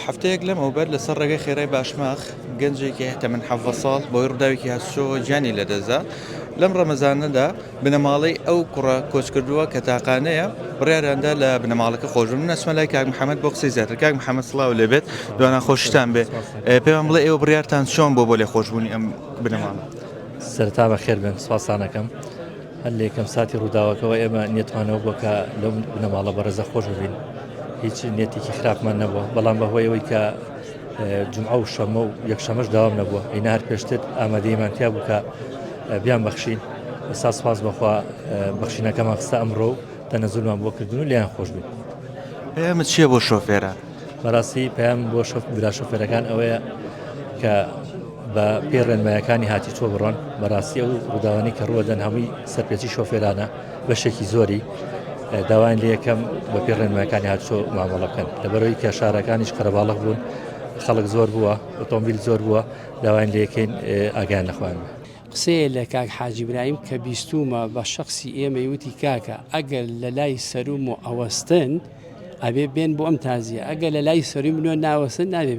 هەفتەیەک لەمەوبەر لەسەر ڕێگەی خێرای باشماخ گەنجێکی تەمەن حەڤە ساڵ بۆی ڕووداوێکی هاتووە گیانی لەدەزا لەم ڕەمەزانەدا بنەماڵەی ئەو کوڕە کۆچ کردووە کە تاقانەیە بڕیاراندا لە بنەماڵەکە خۆشببوون نەسمە لای کاک محەممەد بۆ قسەی زیاتر کاک محەممەد سڵاو لێبێت دوانە خۆشتان بێ پێم بڵێ ئێوە بڕیارتان چۆن بۆ لێ خۆشببوونی ئەم بنەماڵە سەرتا بە خێر بن سواسانەکەم هەر لە یەکەم ساتی ڕووداوەکەەوە ئێمە نێتوانەوە بۆ کە لەم بنەماڵە بەڕێزە خۆش ببین هیچ نێتێکی خراپمان نەبووە بەڵام بەهۆیەوەی کە جمعە و شەمە و یەکشەمەش داوام نەبووە ئەینا هەر پێشتر ئامادەیمان تیا بوو کە بیان بەخشین ئێستا سپاس بەخوا بەخشینەکەمان خستە ئەمڕۆ و تەنەزولمان بۆ کردن و لیان خۆش بین. پێمت چییە بۆ شۆفێرە؟ بەڕاستی پێیان بۆ برا شۆفێرەکان ئەوەیە کە بە پێ ڕێنمایەکانی هاتی تۆ بڕۆن بەڕاستی ئەو ڕووداوانی کە ڕوەدەن هەمووی سەرپێچی شۆفێرانە بەشێکی زۆری داوایان لە یەکەم بە پێ ڕێنمایەکانی هاتوۆ مامەڵە بکەن لەبەرەوەی کە شارەکانیش قەرەباڵغ بوون خەڵک زۆر بووە ئۆتۆمبیل زۆر بووە داوایان لە یەکەین ئاگیان لەخوان بێ. قسەیە لە کاک حاجی برایم کە بیستومە بە شخصی ئێمە وتی کاکە ئەگەر لە لای سەروم و ئەوەستن ئەبێ بێن بۆ ئەم تازیە ئەگەر لە لای سەروی منۆ ناوەستن نابێ بێن